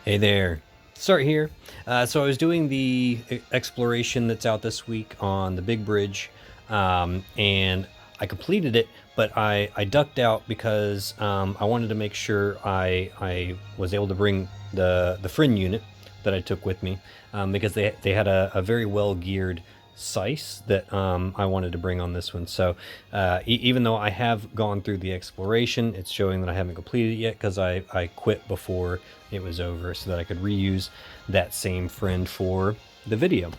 Hey there. Start here. So I was doing the exploration that's out this week on the big bridge, and I completed it, but I ducked out because I wanted to make sure I was able to bring the friend unit that I took with me, because they had a very well geared Sice that I wanted to bring on this one. So even though I have gone through the exploration, it's showing that I haven't completed it yet because I quit before it was over so that I could reuse that same friend for the video.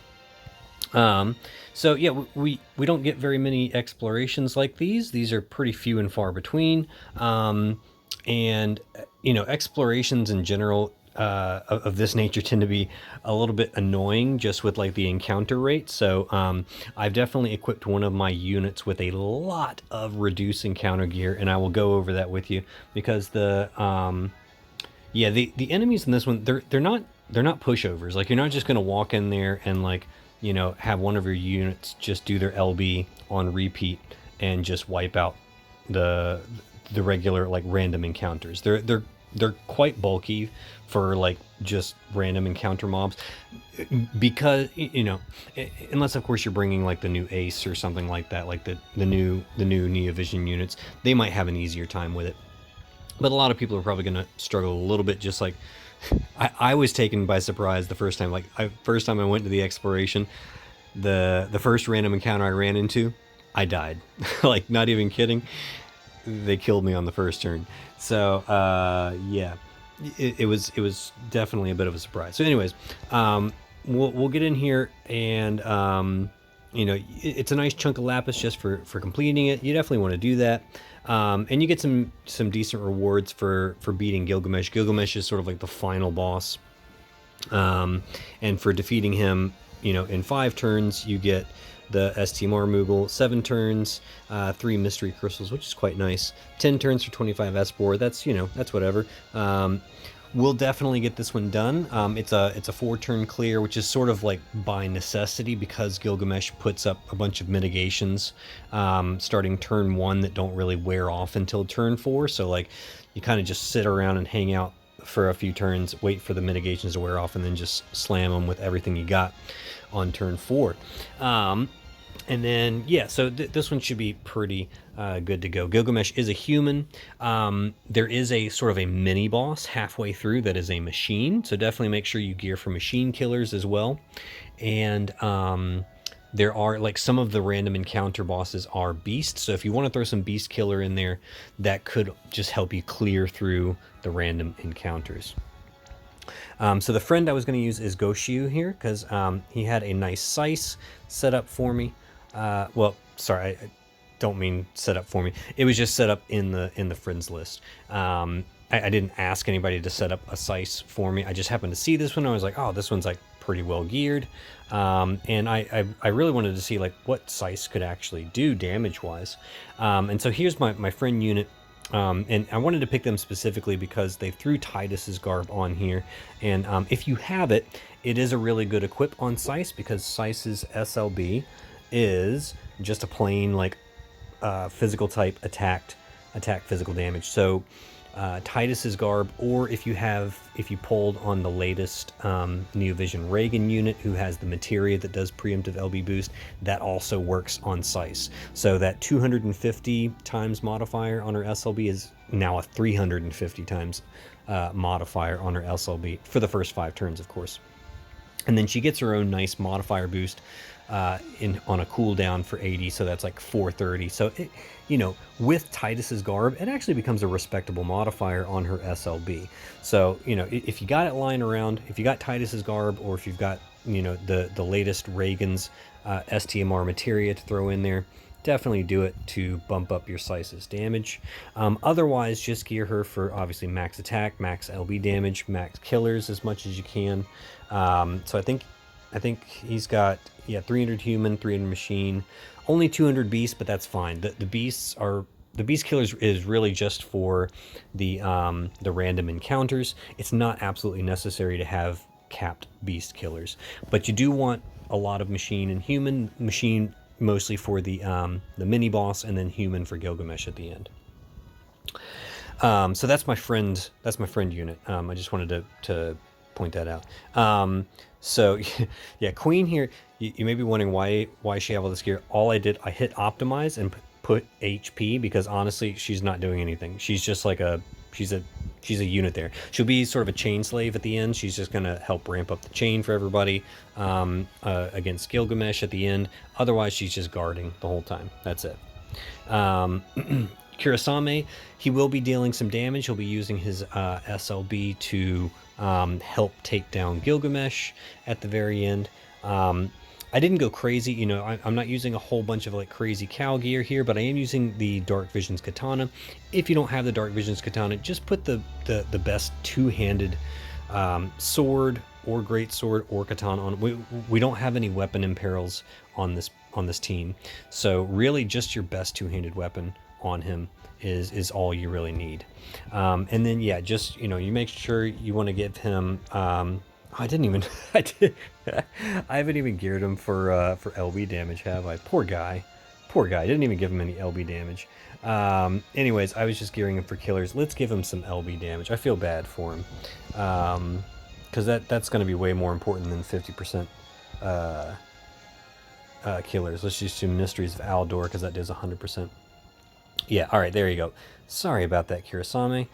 So yeah, we don't get very many explorations like these. These are pretty few and far between. And explorations in general of this nature tend to be a little bit annoying just with like the encounter rate. So I've definitely equipped one of my units with a lot of reduced encounter gear, and I will go over that with you because the enemies in this one, they're not pushovers. Like, you're not just gonna walk in there and like, have one of your units just do their LB on repeat and just wipe out the regular like random encounters. They're quite bulky for like just random encounter mobs, because unless of course you're bringing like the new Ace or something like that, like the new Neovision units, they might have an easier time with it. But a lot of people are probably going to struggle a little bit, just like I was taken by surprise the first time. Like, first time I went to the exploration, the first random encounter I ran into, I died. Like, not even kidding. They killed me on the first turn. So yeah, it was definitely a bit of a surprise. So anyways, we'll get in here, and it's a nice chunk of lapis just for completing it. You definitely want to do that. And you get some decent rewards for beating Gilgamesh. Gilgamesh is sort of like the final boss. And for defeating him, in 5 turns, you get the STMR Moogle, 7 turns, 3 mystery crystals, which is quite nice. 10 turns for 25 Espor. That's whatever. We'll definitely get this one done. It's a 4-turn clear, which is sort of like by necessity because Gilgamesh puts up a bunch of mitigations starting turn 1 that don't really wear off until turn 4. So like, you kind of just sit around and hang out for a few turns, wait for the mitigations to wear off, and then just slam them with everything you got on turn 4. And then, yeah, so this one should be pretty good to go. Gilgamesh is a human. There is a sort of a mini boss halfway through that is a machine, so definitely make sure you gear for machine killers as well. And there are, like, some of the random encounter bosses are beasts, so if you want to throw some beast killer in there, that could just help you clear through the random encounters. So the friend I was going to use is Goshiu here, because he had a nice Sice set up for me. Well, sorry, I don't mean set up for me. It was just set up in the friends list. I didn't ask anybody to set up a Sice for me. I just happened to see this one. I was like, oh, this one's like pretty well geared. And I really wanted to see like what Sice could actually do damage wise. And so here's my friend unit. And I wanted to pick them specifically because they threw Titus's garb on here. And if you have it, it is a really good equip on Sice, because Sice's SLB is just a plain like physical type attack physical damage. So Titus's garb, or if you pulled on the latest Neovision Reagan unit who has the materia that does preemptive LB boost, that also works on Sice. So that 250 times modifier on her SLB is now a 350 times modifier on her SLB for the first 5 turns, of course. And then she gets her own nice modifier boost on a cooldown for 80, so that's like 430. So it, with Titus's garb, it actually becomes a respectable modifier on her SLB. So if you got it lying around, if you got Titus's garb, or if you've got the latest Reagan's STMR materia to throw in there, definitely do it to bump up your Sice's damage. Otherwise, just gear her for obviously max attack, max LB damage, max killers as much as you can. So I think he's got 300 human, 300 machine, only 200 beast, but that's fine. The beast killers is really just for the random encounters. It's not absolutely necessary to have capped beast killers, but you do want a lot of machine and human. Machine mostly for the mini boss, and then human for Gilgamesh at the end. So that's my friend unit. I just wanted to point that out. So yeah, Queen here, you may be wondering why she have all this gear. All I did, I hit optimize and put HP, because honestly, she's not doing anything. She's just like she's a unit there. She'll be sort of a chain slave at the end. She's just gonna help ramp up the chain for everybody against Gilgamesh at the end. Otherwise, she's just guarding the whole time. That's it. Kurasame, he will be dealing some damage. He'll be using his SLB to help take down Gilgamesh at the very end. I didn't go crazy, you know, I'm not using a whole bunch of like crazy cow gear here, but I am using the Dark Visions Katana. If you don't have the Dark Visions Katana, just put the best two-handed sword or great sword or katana on. We don't have any weapon imperils on this team, so really just your best two-handed weapon on him is all you really need. And then yeah, just, you know, you make sure you want to give him I haven't even geared him for LB damage, have I? Poor guy. I didn't even give him any LB damage. Anyways, I was just gearing him for killers. Let's give him some LB damage. I feel bad for him, because that's going to be way more important than 50% killers. Let's just do Mysteries of Aldor, because that does 100%. Yeah, all right, there you go. Sorry about that, Kurasame.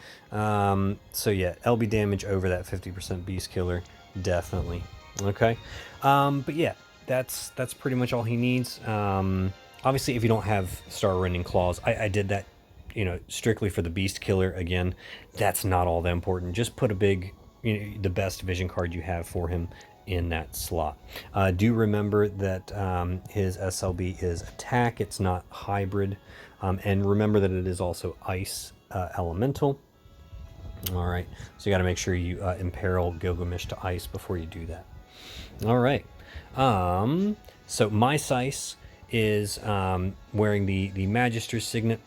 So yeah, LB damage over that 50% beast killer, definitely. Okay, but yeah, that's pretty much all he needs. Obviously, if you don't have star rending claws, I did that, you know, strictly for the beast killer. Again, that's not all that important. Just put a big, you know, the best vision card you have for him in that slot. Do remember that his SLB is attack, it's not hybrid. And remember that it is also ice elemental. All right, so you got to make sure you imperil Gilgamesh to ice before you do that. All right, so my Sice is wearing the Magister's Signet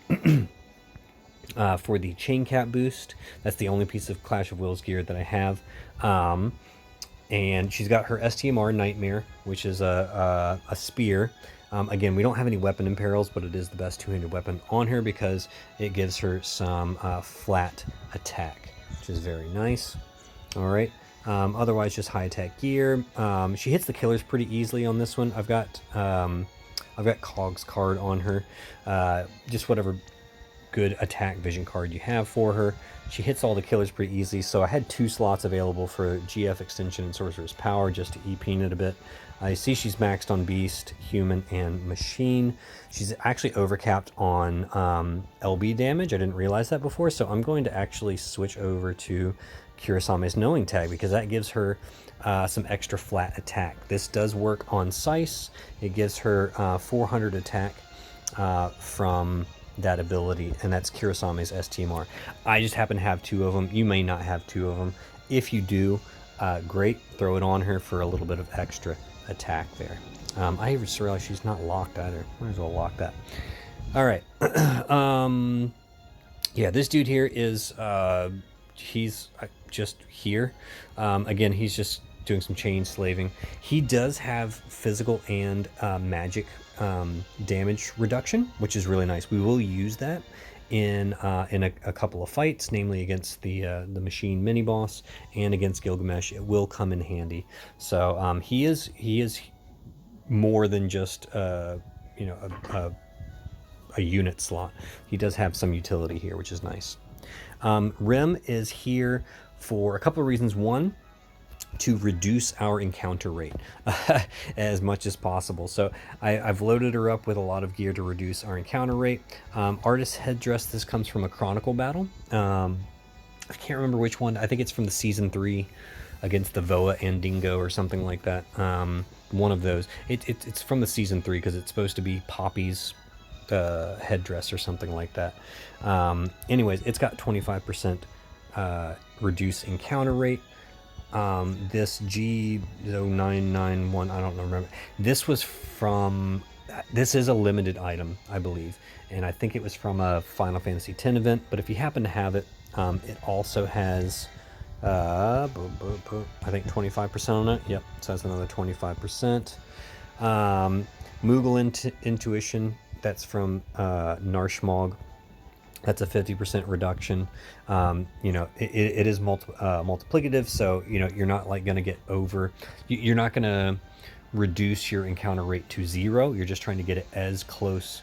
for the chain cap boost. That's the only piece of Clash of Wills gear that I have. And she's got her STMR Nightmare, which is a spear. Again, we don't have any weapon imperils, but it is the best two-handed weapon on her because it gives her some flat attack, which is very nice. All right. Otherwise, just high attack gear. She hits the killers pretty easily on this one. I've got Cog's card on her. Just whatever good attack vision card you have for her. She hits all the killers pretty easily, so I had 2 slots available for GF Extension and Sorcerer's Power just to EP it a bit. I see she's maxed on Beast, Human, and Machine. She's actually overcapped on LB damage. I didn't realize that before, so I'm going to actually switch over to Kurasame's Knowing Tag because that gives her some extra flat attack. This does work on Sice. It gives her 400 attack from that ability, and that's Kurasame's STMR. I just happen to have 2 of them. You may not have 2 of them. If you do, great, throw it on her for a little bit of extra attack there. I just realized she's not locked either. Might as well lock that. All right. Yeah, this dude here is he's just here. Again, he's just doing some chain slaving. He does have physical and magic damage reduction, which is really nice. We will use that in a couple of fights, namely against the machine mini boss and against Gilgamesh. It will come in handy. So he is more than just you know, a unit slot. He does have some utility here, which is nice. Rim is here for a couple of reasons. One, to reduce our encounter rate as much as possible. So I've loaded her up with a lot of gear to reduce our encounter rate. Artist headdress, this comes from a Chronicle battle. I can't remember which one. I think it's from the season 3 against the Voa and Dingo or something like that. One of those. It's from the season 3 because it's supposed to be Poppy's headdress or something like that. Anyways, it's got 25% reduce encounter rate. This G0991, I don't remember. This was from, this is a limited item, I believe. And I think it was from a Final Fantasy X event, but if you happen to have it, it also has, I think 25% on it. Yep, so that's another 25%. Moogle Intuition, that's from Narshmog. That's a 50% reduction. You know, it is multiplicative, so you know you're not like going to get over. You're not going to reduce your encounter rate to 0. You're just trying to get it as close.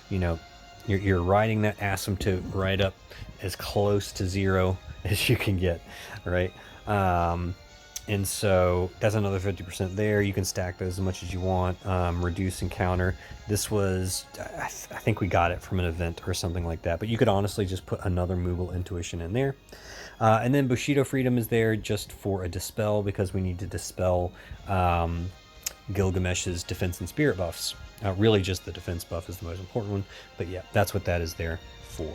You know, you're riding that asymptote right up as close to 0 as you can get, right? And so that's another 50% there. You can stack those as much as you want. Reduce encounter. This was, I think we got it from an event or something like that. But you could honestly just put another Moogle Intuition in there. And then Bushido Freedom is there just for a dispel, because we need to dispel Gilgamesh's defense and spirit buffs. Really just the defense buff is the most important one. But yeah, that's what that is there for.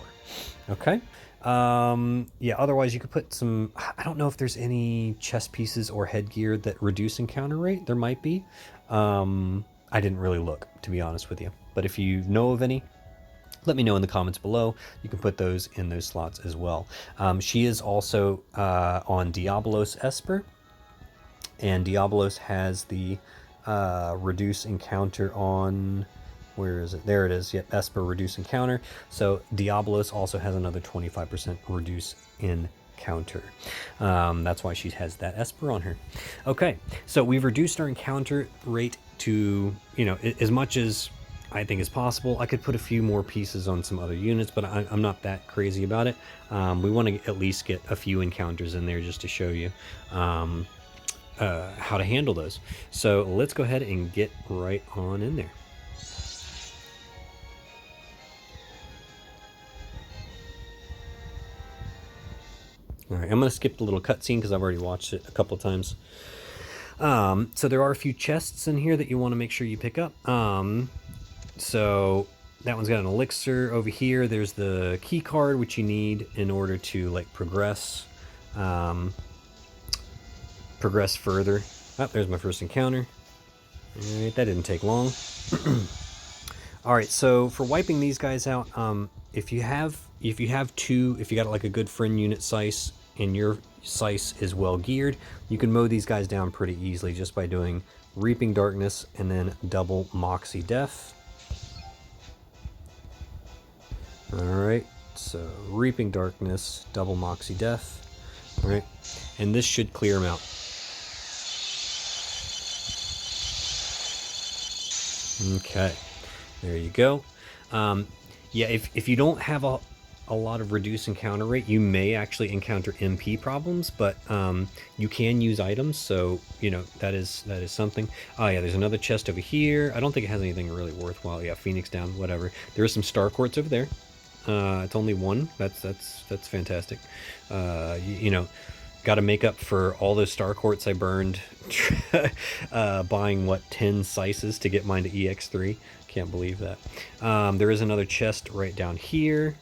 Okay. Yeah, otherwise you could put some, I don't know if there's any chest pieces or headgear that reduce encounter rate. There might be. I didn't really look, to be honest with you. But if you know of any, let me know in the comments below. You can put those in those slots as well. She is also on Diabolos Esper. And Diabolos has the reduce encounter on... Where is it? There it is. Yep, Esper reduce encounter. So Diabolos also has another 25% reduce encounter. That's why she has that Esper on her. Okay, so we've reduced our encounter rate to, you know, as much as I think is possible. I could put a few more pieces on some other units, but I'm not that crazy about it. We want to at least get a few encounters in there just to show you how to handle those. So let's go ahead and get right on in there. All right, I'm going to skip the little cutscene because I've already watched it a couple of times. So there are a few chests in here that you want to make sure you pick up. So that one's got an elixir over here. There's the key card, which you need in order to like progress further. Oh, there's my first encounter. All right, that didn't take long. All right, so for wiping these guys out, if you got like a good friend unit Sice and your Sice is well geared, you can mow these guys down pretty easily just by doing Reaping Darkness and then double Moxie Death. All right, so Reaping Darkness, double Moxie Death. All right, and this should clear them out. Okay, there you go. Yeah, if you don't have a lot of reduced encounter rate, you may actually encounter MP problems, but you can use items, so you know that is something. Oh yeah, there's another chest over here. I don't think it has anything really worthwhile. Yeah, Phoenix down, whatever. There is some star quartz over there. It's only one. That's fantastic. You know, got to make up for all those star quartz I burned buying what 10 Sices to get mine to EX3. Can't believe that. There is another chest right down here.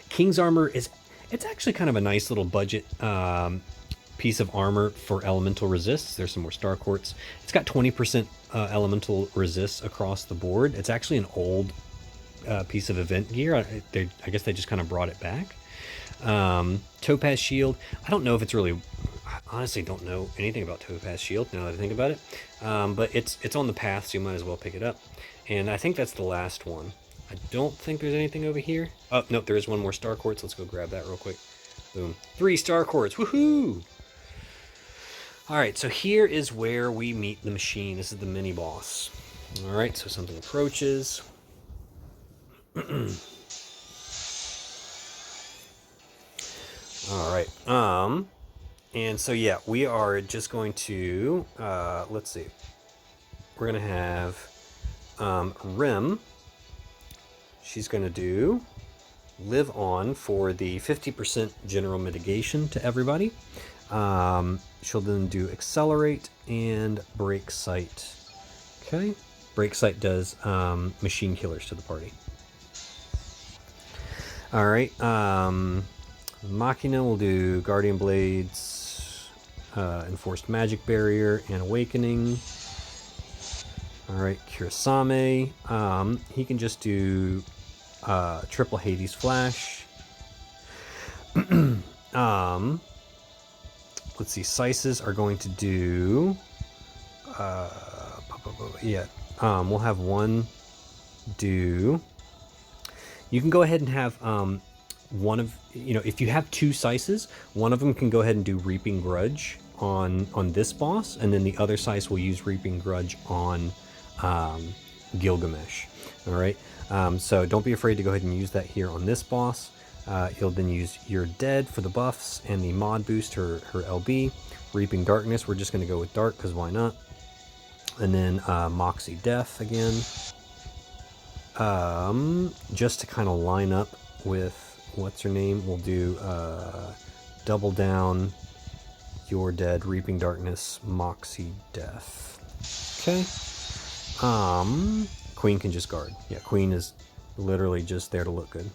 King's armor it's actually kind of a nice little budget piece of armor for elemental resists. There's some more star quartz. It's got 20% elemental resists across the board. It's actually an old piece of event gear. I guess they just kind of brought it back. Topaz shield. I don't know if it's really... I honestly don't know anything about Topaz shield now that I think about it. But it's on the path, so you might as well pick it up. And I think that's the last one. I don't think there's anything over here. Oh, no, there is one more star quartz. Let's go grab that real quick. Boom. 3 star quartz. Woohoo! All right, so here is where we meet the machine. This is the mini boss. All right, so something approaches. All right. And so yeah, we are just going to let's see. We're gonna have Rim. She's gonna do live on for the 50% general mitigation to everybody. She'll then do accelerate and break sight. Okay, break sight does machine killers to the party. All right. Machina will do Guardian Blades, Enforced Magic Barrier, and Awakening. Alright, Kurasame. He can just do triple Hades Flash. Let's see, Sices are going to do... we'll have one do... You can go ahead and have one of, if you have 2 Sices, one of them can go ahead and do Reaping Grudge on this boss, and then the other Sice will use Reaping Grudge on Gilgamesh. All right, so don't be afraid to go ahead and use that here on this boss. You'll then use You're Dead for the buffs and the mod boost, her LB. Reaping Darkness, we're just going to go with Dark because why not? And then Moxie Death again. Just to kind of line up with what's her name, we'll do Double Down, You're Dead, Reaping Darkness, Moxie Death. Okay. Queen can just guard. Yeah, Queen is literally just there to look good.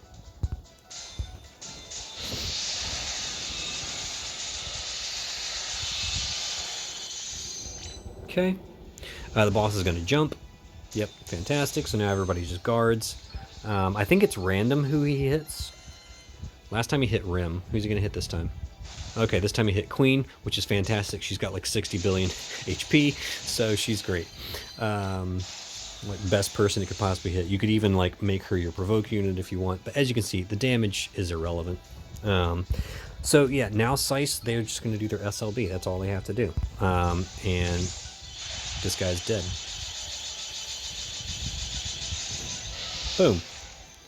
Okay. The boss is going to jump. Yep, fantastic. So now everybody just guards. I think it's random who he hits. Last time he hit Rim. Who's he going to hit this time? Okay, this time he hit Queen, which is fantastic. She's got like 60 billion HP, so she's great. Like best person it could possibly hit. You could even like make her your provoke unit if you want, but as you can see, the damage is irrelevant. So yeah, now Sice, they're just going to do their SLB. That's all they have to do. And this guy's dead. Boom.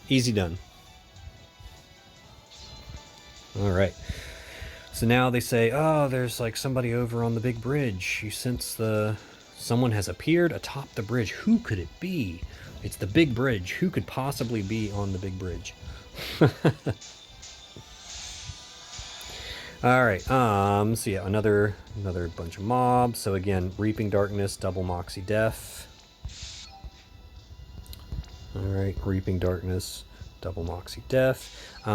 Easy done. All right. So now they say, oh, there's like somebody over on the big bridge. You sense someone has appeared atop the bridge. Who could it be? It's the big bridge. Who could possibly be on the big bridge? All right. So yeah, another bunch of mobs. So again, Reaping Darkness, double Moxie Death. All right, Reaping Darkness, double Moxie Death.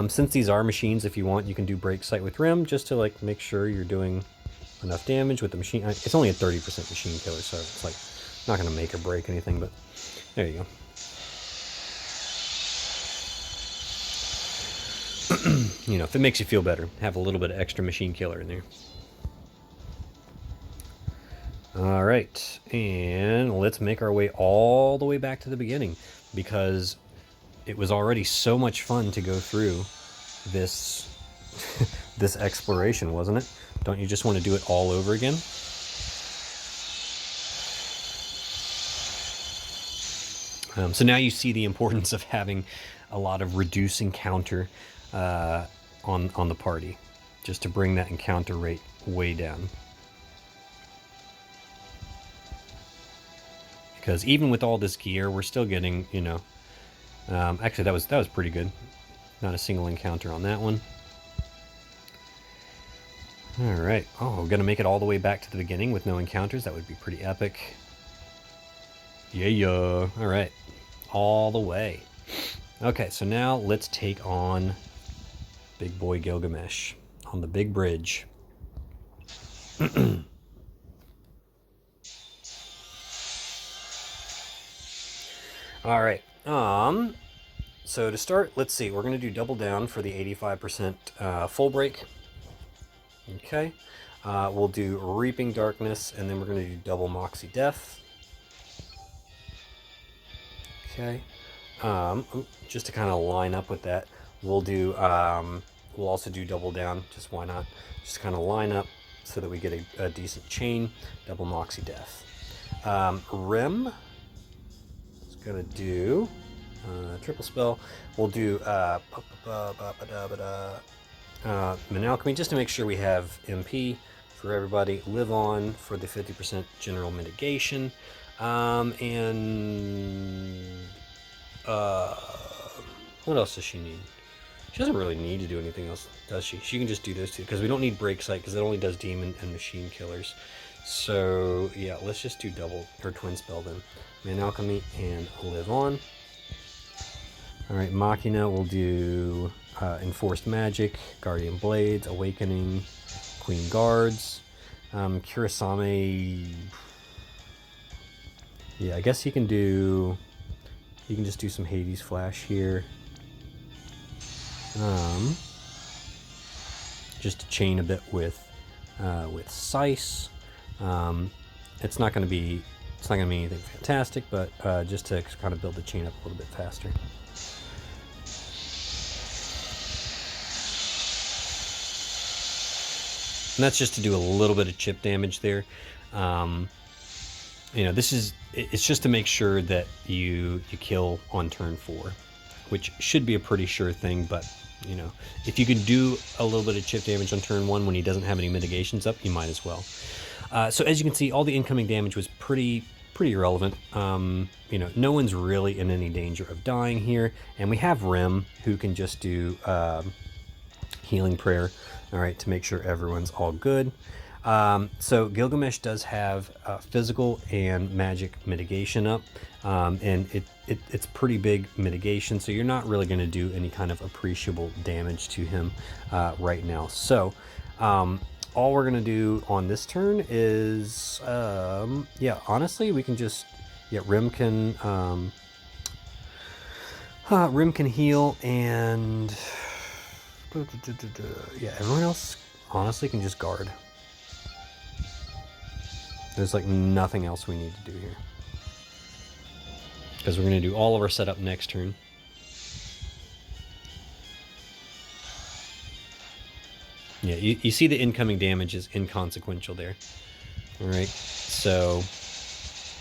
Since these are machines, if you want, you can do Break Sight with Rim just to like make sure you're doing enough damage with the machine. It's only a 30% machine killer, so it's like not going to make or break anything, but there you go. If it makes you feel better, have a little bit of extra machine killer in there. All right, and let's make our way all the way back to the beginning, because it was already so much fun to go through this this exploration, wasn't it? Don't you just want to do it all over again? So now you see the importance of having a lot of reduce encounter on the party, just to bring that encounter rate way down. Because even with all this gear, we're still getting, actually that was pretty good. Not a single encounter on that one. All right. Oh, we're gonna make it all the way back to the beginning with no encounters. That would be pretty epic. Yeah. All right. All the way. Okay, so now let's take on Big Boy Gilgamesh on the big bridge. All right. So to start, let's see. We're going to do double down for the 85% full break. Okay. We'll do Reaping Darkness, and then we're going to do double Moxie Death. Okay. Just to kind of line up with that, we'll do. We'll also do double down. Just why not? Just kind of line up so that we get a decent chain. Double Moxie Death. Rim. Gonna do triple spell. We'll do Alchemy just to make sure we have MP for everybody. Live On for the 50% general mitigation. What else does she need? She doesn't really need to do anything else, does she? She can just do those two because we don't need Break Sight because it only does demon and machine killers. So yeah, let's just do double or twin spell then. Man Alchemy and Live On. All right, Machina will do Enforced Magic, Guardian Blades, Awakening, Queen Guards, Kurasame. Yeah, I guess he can just do some Hades Flash here. Just to chain a bit with Sice. It's not going to be anything fantastic, but just to kind of build the chain up a little bit faster. And that's just to do a little bit of chip damage there. You know, it's just to make sure that you kill on turn 4, which should be a pretty sure thing, but you know, if you can do a little bit of chip damage on turn 1 when he doesn't have any mitigations up, you might as well. So as you can see, all the incoming damage was pretty irrelevant. You know, no one's really in any danger of dying here, and we have Rim, who can just do healing prayer, all right, to make sure everyone's all good. So Gilgamesh does have physical and magic mitigation up, and it's pretty big mitigation, so you're not really going to do any kind of appreciable damage to him right now. So all we're going to do on this turn is, yeah, honestly, we can just, yeah, Rim can heal, and yeah, everyone else honestly can just guard. There's like nothing else we need to do here, because we're going to do all of our setup next turn. Yeah, you see the incoming damage is inconsequential there. All right, so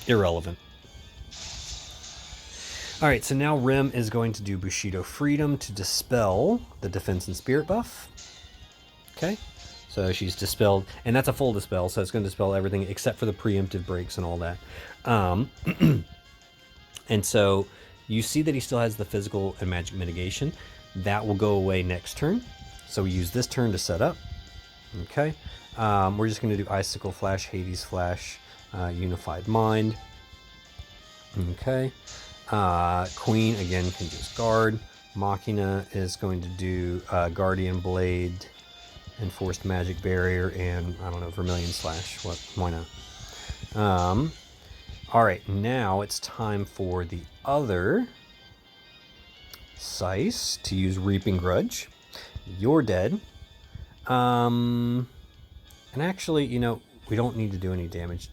irrelevant. All right, so now Rim is going to do Bushido Freedom to dispel the defense and spirit buff. Okay, so she's dispelled, and that's a full dispel, so it's going to dispel everything except for the preemptive breaks and all that. And so you see that he still has the physical and magic mitigation. That will go away next turn. So we use this turn to set up. Okay, we're just going to do Icicle Flash, Hades Flash, Unified Mind. Okay, Queen again can just guard. Machina is going to do Guardian Blade, Enforced Magic Barrier, and I don't know, Vermilion Slash. What? Why not? All right, now it's time for the other Sice to use Reaping Grudge. You're dead. And actually, you know, we don't need to do any damage.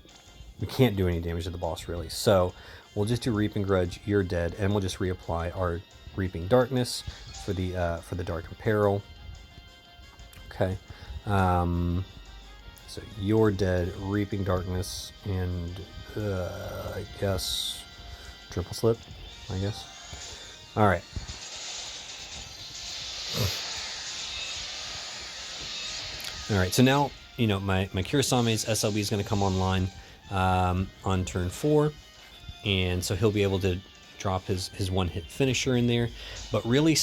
We can't do any damage to the boss, really. So we'll just do Reaping Grudge. You're dead, and we'll just reapply our Reaping Darkness for the Dark Apparel. Okay. So you're dead. Reaping Darkness, and I guess Triple Slip. I guess. All right. All right, so now, you know, my Kirasame's SLB is going to come online on turn 4, and so he'll be able to drop his one-hit finisher in there. But really,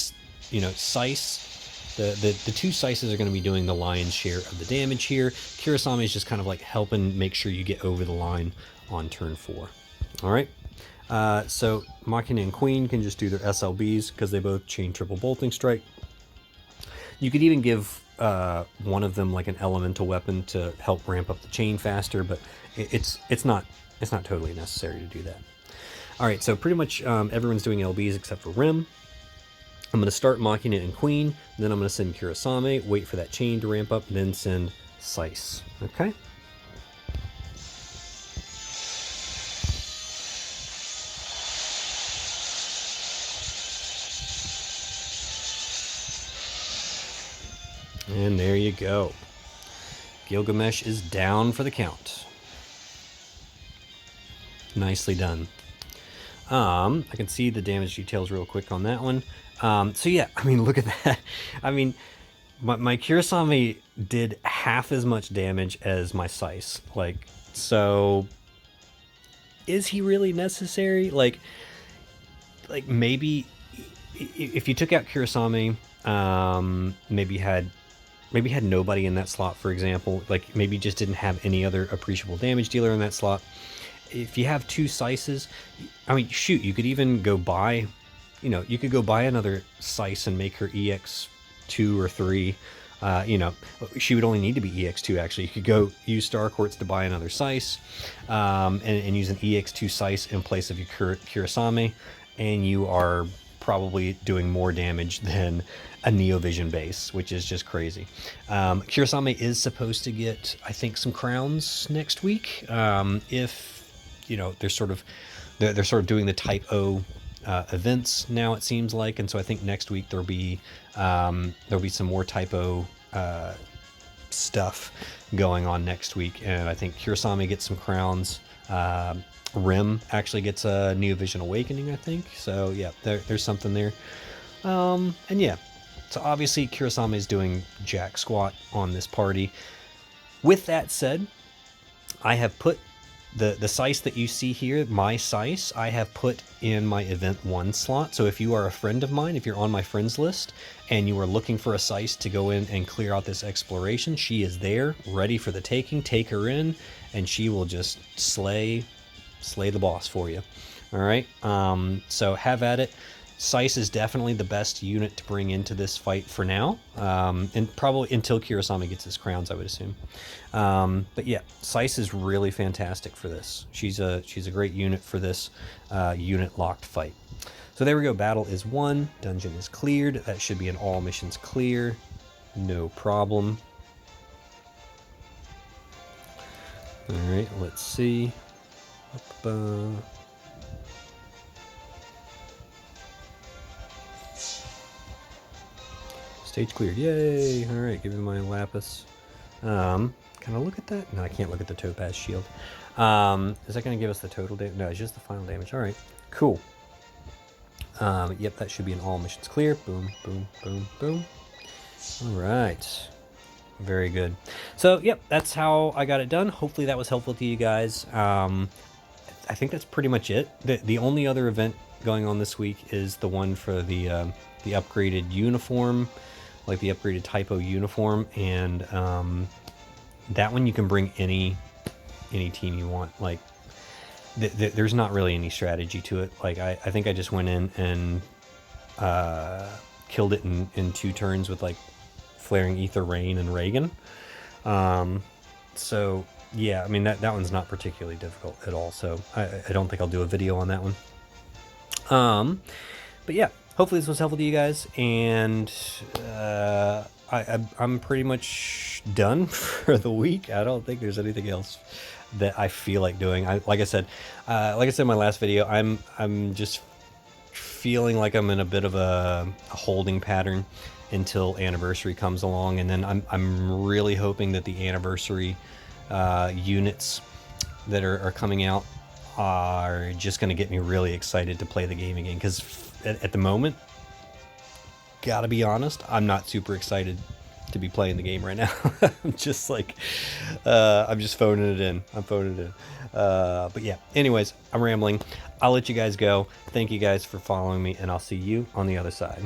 you know, Sice, the two Sices are going to be doing the lion's share of the damage here. Kirasame is just kind of like helping make sure you get over the line on turn 4. All right, so Machina and Queen can just do their SLBs because they both chain triple bolting strike. You could even give one of them like an elemental weapon to help ramp up the chain faster, but it's not totally necessary to do that. All right, so pretty much everyone's doing LBs except for Rim. I'm going to start Machina and Queen, then I'm going to send Kirasame, wait for that chain to ramp up, then send Sice. Okay. And there you go. Gilgamesh is down for the count. Nicely done. I can see the damage details real quick on that one. So yeah, I mean, look at that. I mean, my Kirasame did half as much damage as my Sice. Like, so is he really necessary? Like maybe if you took out Kirasame, maybe had nobody in that slot, for example, like maybe just didn't have any other appreciable damage dealer in that slot. If you have two Sices, I mean, shoot, you could even go buy, you know, you could go buy another Sice and make her EX 2 or 3. You know, she would only need to be EX2 actually. You could go use Star Quartz to buy another Sice, and use an EX2 Sice in place of your Kirasame, and you are probably doing more damage than a Neovision base, which is just crazy. Kirasame is supposed to get, I think, some crowns next week. If you know, they're sort of doing the Type O events now, it seems like, and so I think next week there'll be some more Type O stuff going on next week, and I think Kurosami gets some crowns. Rim actually gets a new Vision Awakening, I think. So yeah, there's something there. And yeah, so obviously Kurosami is doing jack squat on this party. With that said, I have put the Sice that you see here, my Sice, I have put in my event 1 slot. So if you are a friend of mine, if you're on my friends list and you are looking for a Sice to go in and clear out this exploration, she is there, ready for the taking. Take her in and she will just slay the boss for you. All right, so have at it. Sice is definitely the best unit to bring into this fight for now, and probably until Kurosami gets his crowns, I would assume. But yeah, Sice is really fantastic for this. She's a great unit for this unit locked fight. So there we go. Battle is won. Dungeon is cleared. That should be an all missions clear. No problem. All right, let's see. Stage cleared. Yay! All right, give me my lapis. Can I look at that? No, I can't look at the topaz shield. Is that going to give us the total damage? No, it's just the final damage. All right, cool. Yep, that should be an all missions clear. Boom, boom, boom, boom. All right. Very good. So, yep, that's how I got it done. Hopefully that was helpful to you guys. I think that's pretty much it. The only other event going on this week is the one for the upgraded uniform, like the upgraded typo uniform, and that one you can bring any team you want. Like there's not really any strategy to it. Like I think I just went in and killed it in 2 turns with like Flaring Ether Rain and Reagan. So yeah, I mean that one's not particularly difficult at all. So I don't think I'll do a video on that one. But yeah, hopefully this was helpful to you guys, and I'm pretty much done for the week. I don't think there's anything else that I feel like doing. Like I said in my last video, I'm just feeling like I'm in a bit of a holding pattern until Anniversary comes along, and then I'm really hoping that the Anniversary units that are coming out are just going to get me really excited to play the game again, because at the moment, gotta be honest, I'm not super excited to be playing the game right now. I'm just like, I'm just phoning it in. I'm phoning it in. But yeah, anyways, I'm rambling. I'll let you guys go. Thank you guys for following me, and I'll see you on the other side.